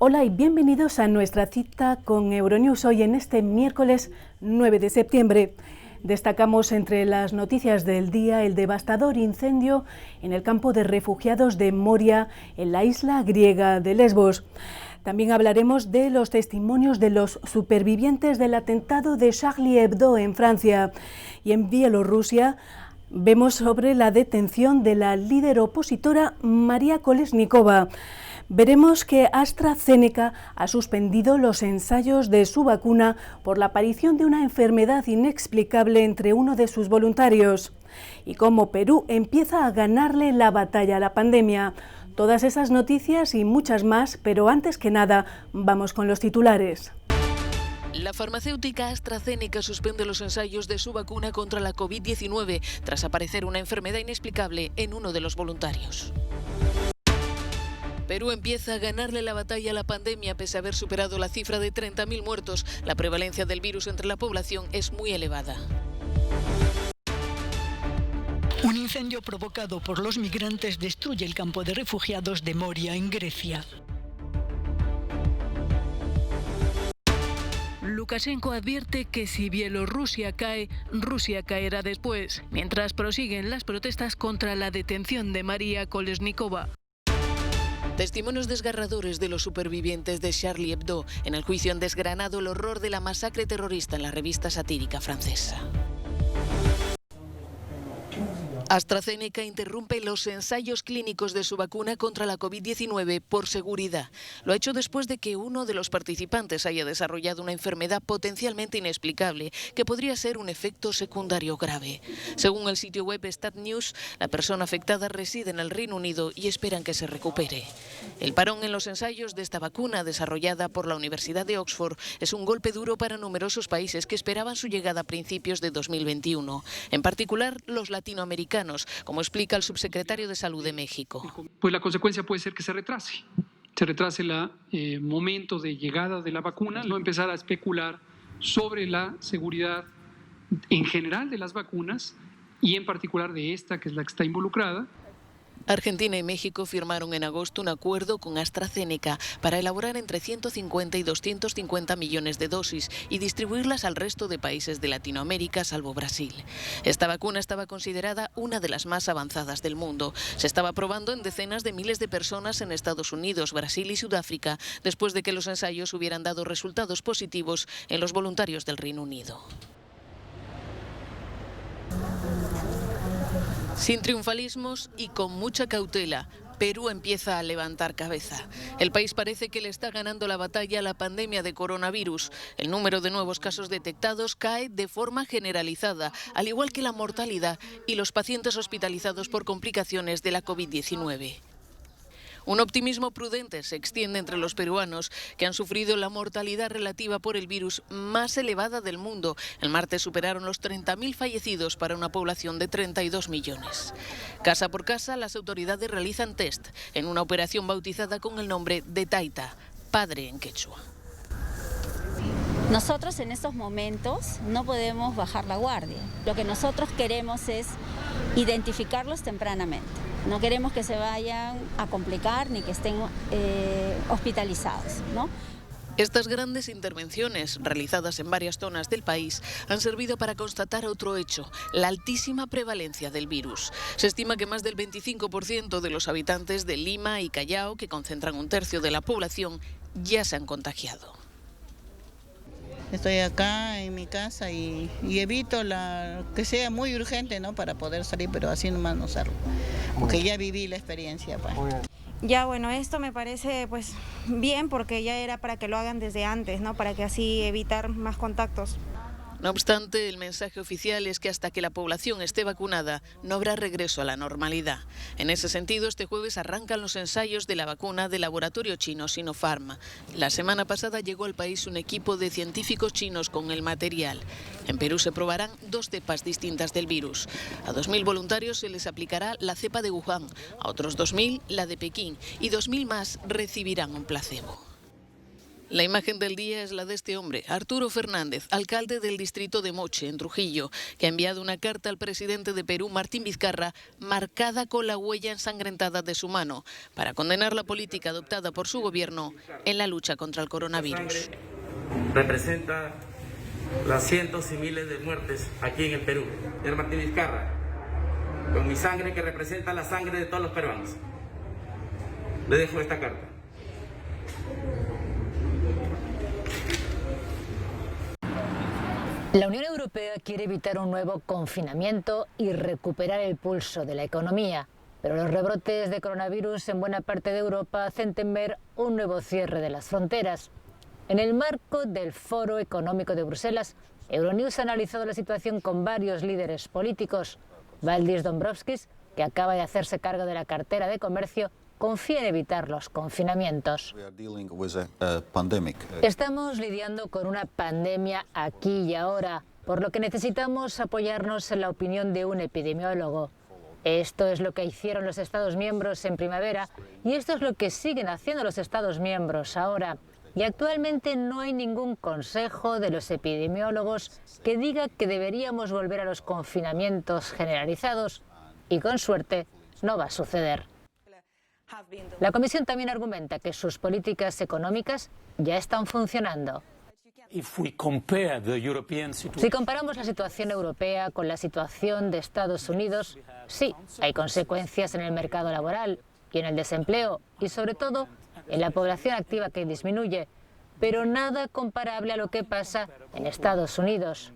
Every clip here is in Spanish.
Hola y bienvenidos a nuestra cita con Euronews hoy en este miércoles 9 de septiembre. Destacamos entre las noticias del día el devastador incendio en el campo de refugiados de Moria, en la isla griega de Lesbos. También hablaremos de los testimonios de los supervivientes del atentado de Charlie Hebdo en Francia. Y en Bielorrusia vemos sobre la detención de la líder opositora María Kolesnikova. Veremos que AstraZeneca ha suspendido los ensayos de su vacuna por la aparición de una enfermedad inexplicable entre uno de sus voluntarios. Y cómo Perú empieza a ganarle la batalla a la pandemia. Todas esas noticias y muchas más, pero antes que nada, vamos con los titulares. La farmacéutica AstraZeneca suspende los ensayos de su vacuna contra la COVID-19 tras aparecer una enfermedad inexplicable en uno de los voluntarios. Perú empieza a ganarle la batalla a la pandemia pese a haber superado la cifra de 30.000 muertos. La prevalencia del virus entre la población es muy elevada. Un incendio provocado por los migrantes destruye el campo de refugiados de Moria, en Grecia. Lukashenko advierte que si Bielorrusia cae, Rusia caerá después, mientras prosiguen las protestas contra la detención de María Kolesnikova. Testimonios desgarradores de los supervivientes de Charlie Hebdo en el juicio han desgranado el horror de la masacre terrorista en la revista satírica francesa. AstraZeneca interrumpe los ensayos clínicos de su vacuna contra la COVID-19 por seguridad. Lo ha hecho después de que uno de los participantes haya desarrollado una enfermedad potencialmente inexplicable que podría ser un efecto secundario grave. Según el sitio web StatNews, la persona afectada reside en el Reino Unido y esperan que se recupere. El parón en los ensayos de esta vacuna desarrollada por la Universidad de Oxford es un golpe duro para numerosos países que esperaban su llegada a principios de 2021, en particular los latinoamericanos, como explica el subsecretario de Salud de México. Pues la consecuencia puede ser que se retrase el momento de llegada de la vacuna, no empezar a especular sobre la seguridad en general de las vacunas y en particular de esta, que es la que está involucrada. Argentina y México firmaron en agosto un acuerdo con AstraZeneca para elaborar entre 150 y 250 millones de dosis y distribuirlas al resto de países de Latinoamérica, salvo Brasil. Esta vacuna estaba considerada una de las más avanzadas del mundo. Se estaba probando en decenas de miles de personas en Estados Unidos, Brasil y Sudáfrica, después de que los ensayos hubieran dado resultados positivos en los voluntarios del Reino Unido. Sin triunfalismos y con mucha cautela, Perú empieza a levantar cabeza. El país parece que le está ganando la batalla a la pandemia de coronavirus. El número de nuevos casos detectados cae de forma generalizada, al igual que la mortalidad y los pacientes hospitalizados por complicaciones de la COVID-19. Un optimismo prudente se extiende entre los peruanos, que han sufrido la mortalidad relativa por el virus más elevada del mundo. El martes superaron los 30.000 fallecidos para una población de 32 millones. Casa por casa, las autoridades realizan test en una operación bautizada con el nombre de Taita, padre en quechua. Nosotros en estos momentos no podemos bajar la guardia. Lo que nosotros queremos es identificarlos tempranamente. No queremos que se vayan a complicar ni que estén hospitalizados, ¿no? Estas grandes intervenciones, realizadas en varias zonas del país, han servido para constatar otro hecho, la altísima prevalencia del virus. Se estima que más del 25% de los habitantes de Lima y Callao, que concentran un tercio de la población, ya se han contagiado. Estoy acá en mi casa y evito que sea muy urgente, ¿no?, para poder salir, pero así nomás no salgo, porque ya viví la experiencia. Pues. Ya, bueno, esto me parece pues bien porque ya era para que lo hagan desde antes, ¿no?, para que así evitar más contactos. No obstante, el mensaje oficial es que hasta que la población esté vacunada no habrá regreso a la normalidad. En ese sentido, este jueves arrancan los ensayos de la vacuna del laboratorio chino Sinopharm. La semana pasada llegó al país un equipo de científicos chinos con el material. En Perú se probarán 2 cepas distintas del virus. A 2.000 voluntarios se les aplicará la cepa de Wuhan, a otros 2.000 la de Pekín y 2.000 más recibirán un placebo. La imagen del día es la de este hombre, Arturo Fernández, alcalde del distrito de Moche, en Trujillo, que ha enviado una carta al presidente de Perú, Martín Vizcarra, marcada con la huella ensangrentada de su mano, para condenar la política adoptada por su gobierno en la lucha contra el coronavirus. Representa las cientos y miles de muertes aquí en el Perú. Señor Martín Vizcarra, con mi sangre que representa la sangre de todos los peruanos, le dejo esta carta. La Unión Europea quiere evitar un nuevo confinamiento y recuperar el pulso de la economía, pero los rebrotes de coronavirus en buena parte de Europa hacen temer un nuevo cierre de las fronteras. En el marco del Foro Económico de Bruselas, Euronews ha analizado la situación con varios líderes políticos. Valdis Dombrovskis, que acaba de hacerse cargo de la cartera de comercio, confía en evitar los confinamientos. Estamos lidiando con una pandemia aquí y ahora, por lo que necesitamos apoyarnos en la opinión de un epidemiólogo. Esto es lo que hicieron los Estados miembros en primavera y esto es lo que siguen haciendo los Estados miembros ahora. Y actualmente no hay ningún consejo de los epidemiólogos que diga que deberíamos volver a los confinamientos generalizados y con suerte no va a suceder. La Comisión también argumenta que sus políticas económicas ya están funcionando. Si comparamos la situación europea con la situación de Estados Unidos, sí, hay consecuencias en el mercado laboral y en el desempleo y sobre todo en la población activa que disminuye, pero nada comparable a lo que pasa en Estados Unidos.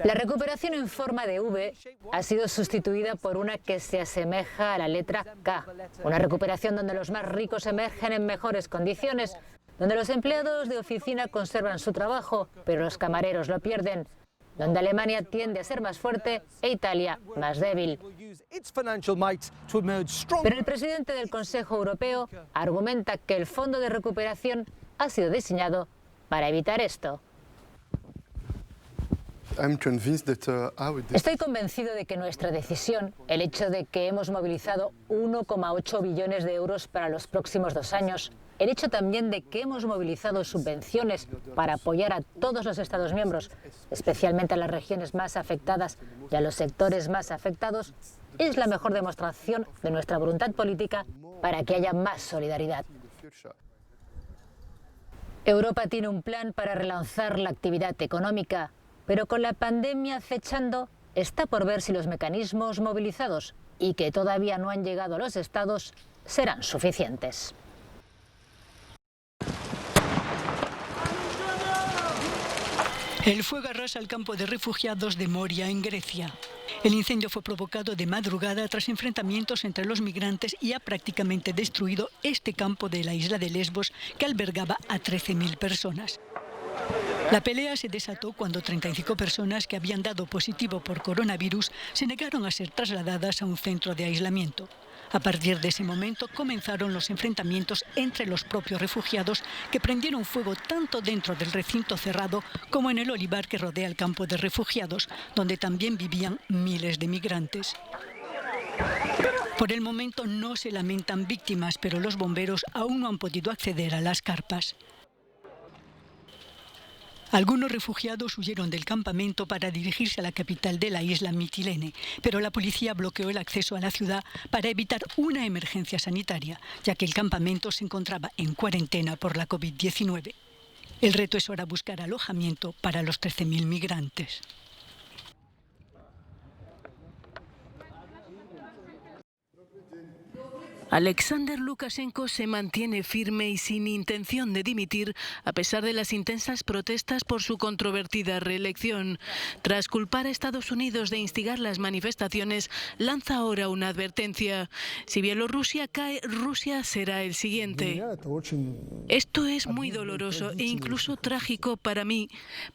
La recuperación en forma de V ha sido sustituida por una que se asemeja a la letra K, una recuperación donde los más ricos emergen en mejores condiciones, donde los empleados de oficina conservan su trabajo, pero los camareros lo pierden, donde Alemania tiende a ser más fuerte e Italia más débil. Pero el presidente del Consejo Europeo argumenta que el fondo de recuperación ha sido diseñado para evitar esto. Estoy convencido de que nuestra decisión, el hecho de que hemos movilizado 1,8 billones de euros para los próximos 2 años, el hecho también de que hemos movilizado subvenciones para apoyar a todos los Estados miembros, especialmente a las regiones más afectadas y a los sectores más afectados, es la mejor demostración de nuestra voluntad política para que haya más solidaridad. Europa tiene un plan para relanzar la actividad económica, pero con la pandemia acechando, está por ver si los mecanismos movilizados y que todavía no han llegado a los estados serán suficientes. El fuego arrasa el campo de refugiados de Moria, en Grecia. El incendio fue provocado de madrugada tras enfrentamientos entre los migrantes y ha prácticamente destruido este campo de la isla de Lesbos que albergaba a 13.000 personas. La pelea se desató cuando 35 personas que habían dado positivo por coronavirus se negaron a ser trasladadas a un centro de aislamiento. A partir de ese momento comenzaron los enfrentamientos entre los propios refugiados que prendieron fuego tanto dentro del recinto cerrado como en el olivar que rodea el campo de refugiados, donde también vivían miles de migrantes. Por el momento no se lamentan víctimas, pero los bomberos aún no han podido acceder a las carpas. Algunos refugiados huyeron del campamento para dirigirse a la capital de la isla, Mitilene, pero la policía bloqueó el acceso a la ciudad para evitar una emergencia sanitaria, ya que el campamento se encontraba en cuarentena por la COVID-19. El reto es ahora buscar alojamiento para los 13.000 migrantes. Alexander Lukashenko se mantiene firme y sin intención de dimitir a pesar de las intensas protestas por su controvertida reelección. Tras culpar a Estados Unidos de instigar las manifestaciones, lanza ahora una advertencia. Si Bielorrusia cae, Rusia será el siguiente. Esto es muy doloroso e incluso trágico para mí,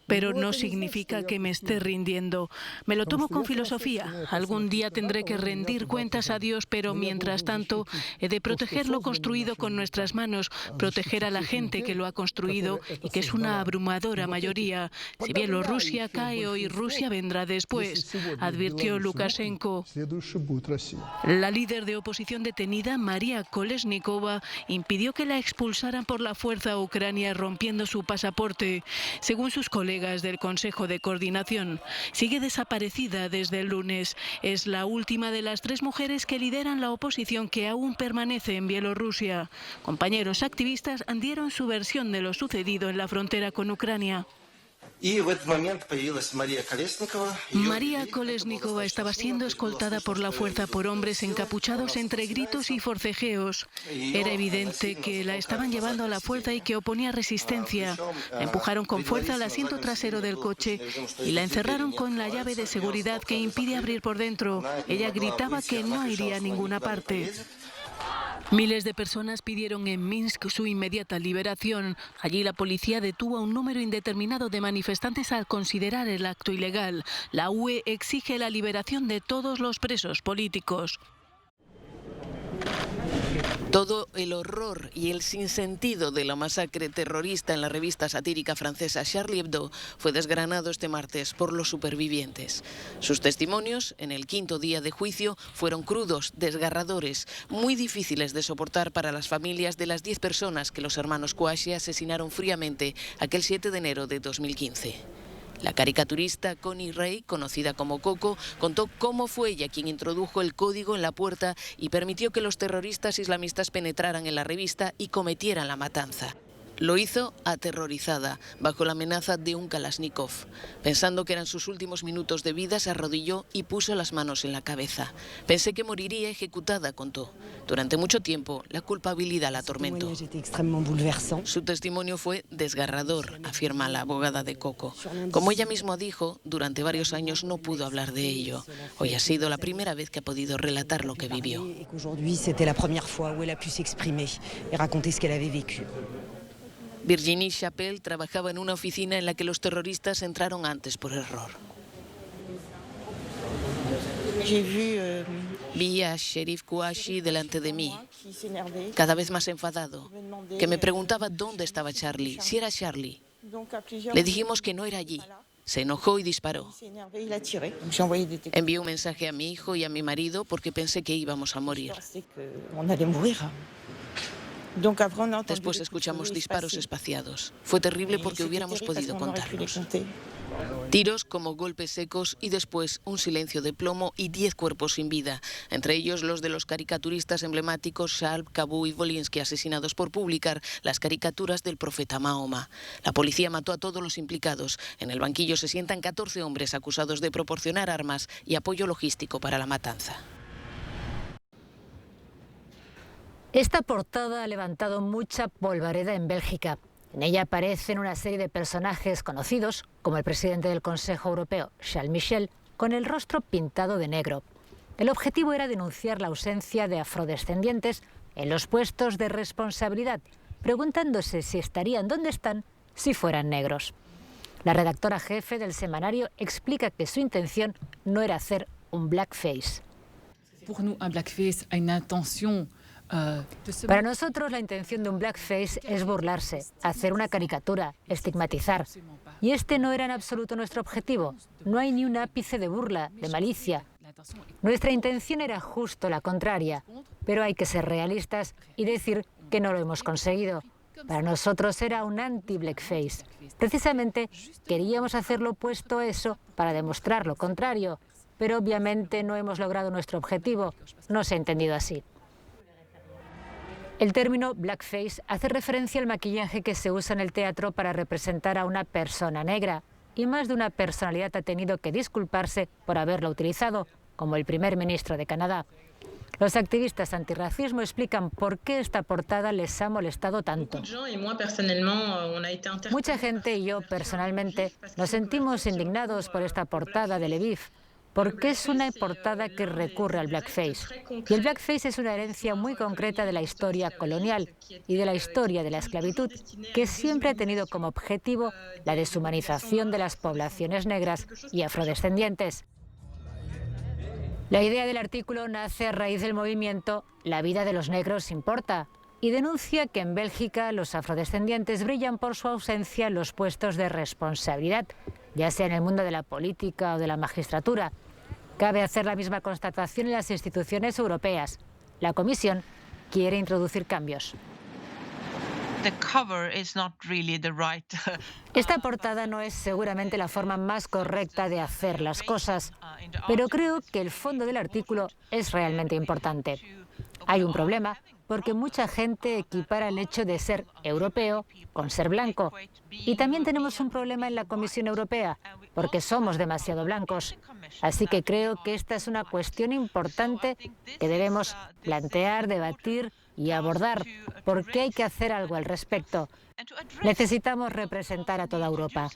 pero no significa que me esté rindiendo. Me lo tomo con filosofía. Algún día tendré que rendir cuentas a Dios, pero mientras tanto de proteger lo construido con nuestras manos, proteger a la gente que lo ha construido y que es una abrumadora mayoría. Si Bielorrusia cae hoy, Rusia vendrá después, advirtió Lukashenko. La líder de oposición detenida, María Kolesnikova, impidió que la expulsaran por la fuerza a Ucrania, rompiendo su pasaporte. Según sus colegas del Consejo de Coordinación, sigue desaparecida desde el lunes. Es la última de las 3 mujeres que lideran la oposición que aún permanece en Bielorrusia. Compañeros activistas dieron su versión de lo sucedido en la frontera con Ucrania. María Kolesnikova estaba siendo escoltada por la fuerza por hombres encapuchados entre gritos y forcejeos. Era evidente que la estaban llevando a la fuerza y que oponía resistencia. La empujaron con fuerza al asiento trasero del coche y la encerraron con la llave de seguridad que impide abrir por dentro. Ella gritaba que no iría a ninguna parte. Miles de personas pidieron en Minsk su inmediata liberación. Allí la policía detuvo a un número indeterminado de manifestantes al considerar el acto ilegal. La UE exige la liberación de todos los presos políticos. Todo el horror y el sinsentido de la masacre terrorista en la revista satírica francesa Charlie Hebdo fue desgranado este martes por los supervivientes. Sus testimonios, en el 5º día de juicio, fueron crudos, desgarradores, muy difíciles de soportar para las familias de las 10 personas que los hermanos Kouachi asesinaron fríamente aquel 7 de enero de 2015. La caricaturista Connie Rey, conocida como Coco, contó cómo fue ella quien introdujo el código en la puerta y permitió que los terroristas islamistas penetraran en la revista y cometieran la matanza. Lo hizo aterrorizada, bajo la amenaza de un Kalashnikov. Pensando que eran sus últimos minutos de vida, se arrodilló y puso las manos en la cabeza. Pensé que moriría ejecutada, contó. Durante mucho tiempo, la culpabilidad la atormentó. Su testimonio fue desgarrador, afirma la abogada de Coco. Como ella misma dijo, durante varios años no pudo hablar de ello. Hoy ha sido la primera vez que ha podido relatar lo que vivió. Virginie Chapelle trabajaba en una oficina en la que los terroristas entraron antes por error. Vi a Sheriff Kouachi delante de mí, cada vez más enfadado, que me preguntaba dónde estaba Charlie, si era Charlie. Le dijimos que no era allí. Se enojó y disparó. Envié un mensaje a mi hijo y a mi marido porque pensé que íbamos a morir. Después escuchamos disparos espaciados. Fue terrible porque hubiéramos podido contarlos. Tiros como golpes secos y después un silencio de plomo y 10 cuerpos sin vida, entre ellos los de los caricaturistas emblemáticos Shalp, Kabu y Volinsky, asesinados por publicar las caricaturas del profeta Mahoma. La policía mató a todos los implicados. En el banquillo se sientan 14 hombres acusados de proporcionar armas y apoyo logístico para la matanza. Esta portada ha levantado mucha polvareda en Bélgica. En ella aparecen una serie de personajes conocidos, como el presidente del Consejo Europeo, Charles Michel, con el rostro pintado de negro. El objetivo era denunciar la ausencia de afrodescendientes en los puestos de responsabilidad, preguntándose si estarían donde están si fueran negros. La redactora jefe del semanario explica que su intención no era hacer un blackface. Para nosotros la intención de un blackface es burlarse, hacer una caricatura, estigmatizar. Y este no era en absoluto nuestro objetivo. No hay ni un ápice de burla, de malicia. Nuestra intención era justo la contraria, pero hay que ser realistas y decir que no lo hemos conseguido. Para nosotros era un anti-blackface. Precisamente queríamos hacer lo opuesto a eso para demostrar lo contrario, pero obviamente no hemos logrado nuestro objetivo. No se ha entendido así. El término blackface hace referencia al maquillaje que se usa en el teatro para representar a una persona negra, y más de una personalidad ha tenido que disculparse por haberlo utilizado, como el primer ministro de Canadá. Los activistas antirracismo explican por qué esta portada les ha molestado tanto. Mucha gente y yo personalmente nos sentimos indignados por esta portada de Lviv, porque es una portada que recurre al blackface. Y el blackface es una herencia muy concreta de la historia colonial y de la historia de la esclavitud, que siempre ha tenido como objetivo la deshumanización de las poblaciones negras y afrodescendientes. La idea del artículo nace a raíz del movimiento La vida de los negros importa y denuncia que en Bélgica los afrodescendientes brillan por su ausencia en los puestos de responsabilidad, ya sea en el mundo de la política o de la magistratura. Cabe hacer la misma constatación en las instituciones europeas. La Comisión quiere introducir cambios. Esta portada no es seguramente la forma más correcta de hacer las cosas, pero creo que el fondo del artículo es realmente importante. Hay un problema porque mucha gente equipara el hecho de ser europeo con ser blanco. Y también tenemos un problema en la Comisión Europea, porque somos demasiado blancos. Así que creo que esta es una cuestión importante que debemos plantear, debatir y abordar, porque hay que hacer algo al respecto. Necesitamos representar a toda Europa.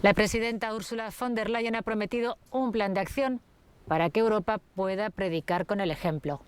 La presidenta Ursula von der Leyen ha prometido un plan de acción para que Europa pueda predicar con el ejemplo.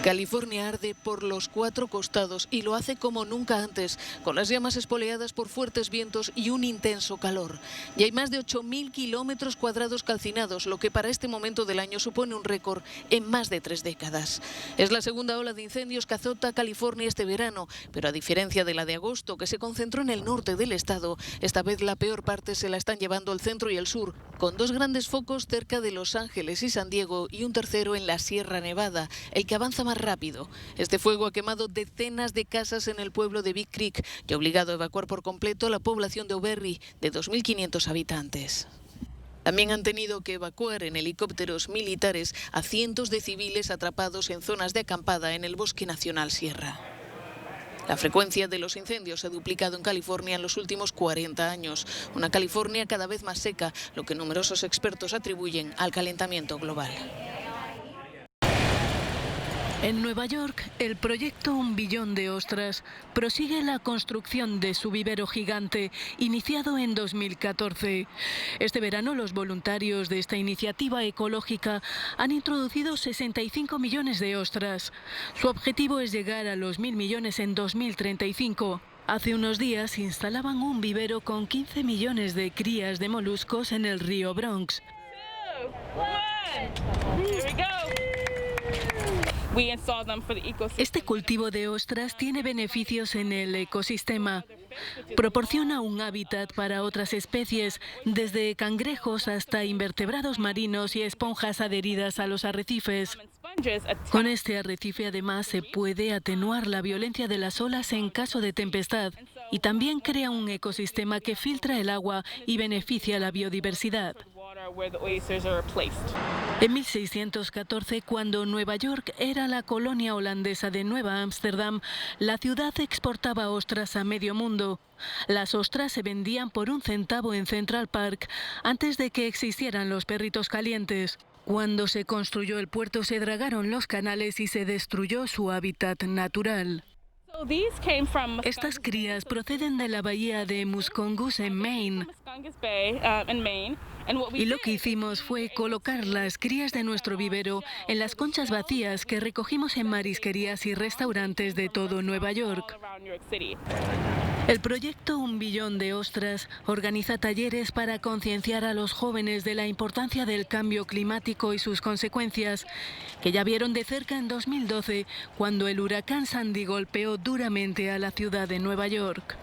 California arde por los 4 costados y lo hace como nunca antes, con las llamas espoleadas por fuertes vientos y un intenso calor. Y hay más de 8.000 kilómetros cuadrados calcinados, lo que para este momento del año supone un récord en más de 3 décadas. Es la segunda ola de incendios que azota California este verano, pero a diferencia de la de agosto, que se concentró en el norte del estado, esta vez la peor parte se la están llevando el centro y el sur, con 2 grandes focos cerca de Los Ángeles y San Diego y un tercero en la Sierra Nevada, el que avanza más rápido. Este fuego ha quemado decenas de casas en el pueblo de Big Creek y ha obligado a evacuar por completo a la población de O'Berry, de 2.500 habitantes. También han tenido que evacuar en helicópteros militares a cientos de civiles atrapados en zonas de acampada en el Bosque Nacional Sierra. La frecuencia de los incendios se ha duplicado en California en los últimos 40 años. Una California cada vez más seca, lo que numerosos expertos atribuyen al calentamiento global. En Nueva York, el proyecto Un Billón de Ostras prosigue la construcción de su vivero gigante, iniciado en 2014. Este verano, los voluntarios de esta iniciativa ecológica han introducido 65 millones de ostras. Su objetivo es llegar a los 1.000 millones en 2035. Hace unos días instalaban un vivero con 15 millones de crías de moluscos en el río Bronx. Este cultivo de ostras tiene beneficios en el ecosistema. Proporciona un hábitat para otras especies, desde cangrejos hasta invertebrados marinos y esponjas adheridas a los arrecifes. Con este arrecife además se puede atenuar la violencia de las olas en caso de tempestad y también crea un ecosistema que filtra el agua y beneficia la biodiversidad. En 1614, cuando Nueva York era la colonia holandesa de Nueva Ámsterdam, la ciudad exportaba ostras a medio mundo. Las ostras se vendían por 1 centavo en Central Park antes de que existieran los perritos calientes. Cuando se construyó el puerto se dragaron los canales y se destruyó su hábitat natural. Estas crías proceden de la bahía de Muscongus en Maine. Y lo que hicimos fue colocar las crías de nuestro vivero en las conchas vacías que recogimos en marisquerías y restaurantes de todo Nueva York. El proyecto Un Billón de Ostras organiza talleres para concienciar a los jóvenes de la importancia del cambio climático y sus consecuencias, que ya vieron de cerca en 2012, cuando el huracán Sandy golpeó duramente a la ciudad de Nueva York.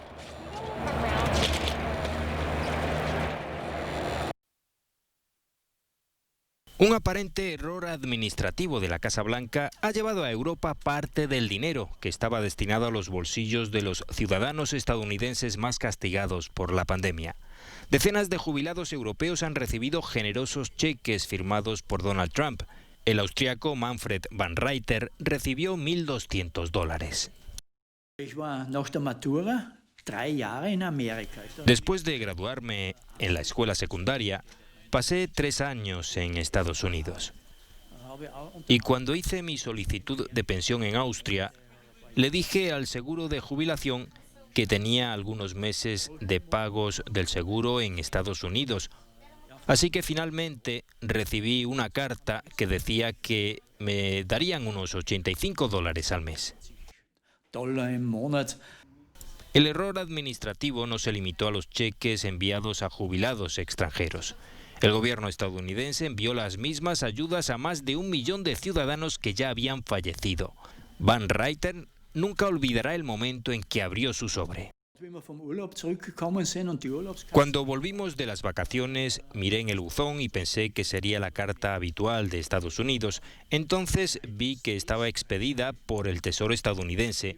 Un aparente error administrativo de la Casa Blanca ha llevado a Europa parte del dinero que estaba destinado a los bolsillos de los ciudadanos estadounidenses más castigados por la pandemia. Decenas de jubilados europeos han recibido generosos cheques firmados por Donald Trump. El austriaco Manfred van Reiter recibió $1.200. Después de graduarme en la escuela secundaria, pasé 3 años en Estados Unidos. Y cuando hice mi solicitud de pensión en Austria, le dije al seguro de jubilación que tenía algunos meses de pagos del seguro en Estados Unidos. Así que finalmente recibí una carta que decía que me darían unos $85 al mes. El error administrativo no se limitó a los cheques enviados a jubilados extranjeros. El gobierno estadounidense envió las mismas ayudas a más de 1 millón de ciudadanos que ya habían fallecido. Van Reiten nunca olvidará el momento en que abrió su sobre. Cuando volvimos de las vacaciones, miré en el buzón y pensé que sería la carta habitual de Estados Unidos. Entonces vi que estaba expedida por el Tesoro estadounidense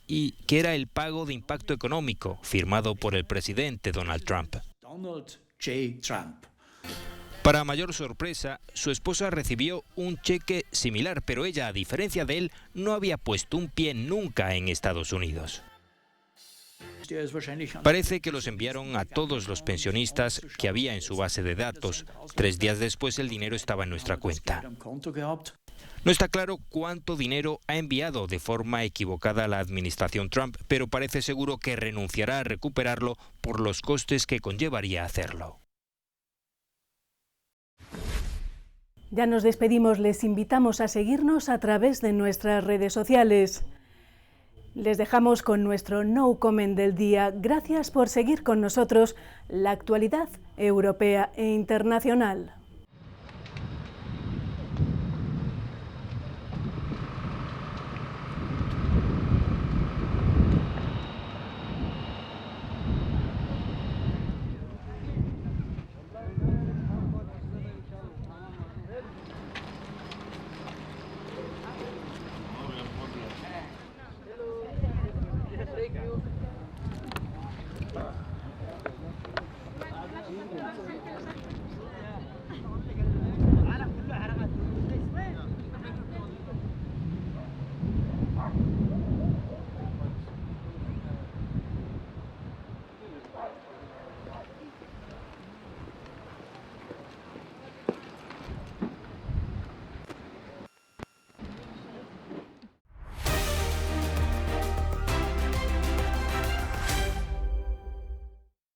y que era el pago de impacto económico firmado por el presidente Donald Trump. Para mayor sorpresa, su esposa recibió un cheque similar, pero ella, a diferencia de él, no había puesto un pie nunca en Estados Unidos. Parece que los enviaron a todos los pensionistas que había en su base de datos. 3 días después el dinero estaba en nuestra cuenta. No está claro cuánto dinero ha enviado de forma equivocada la administración Trump, pero parece seguro que renunciará a recuperarlo por los costes que conllevaría hacerlo. Ya nos despedimos, les invitamos a seguirnos a través de nuestras redes sociales. Les dejamos con nuestro No Comment del día. Gracias por seguir con nosotros la actualidad europea e internacional.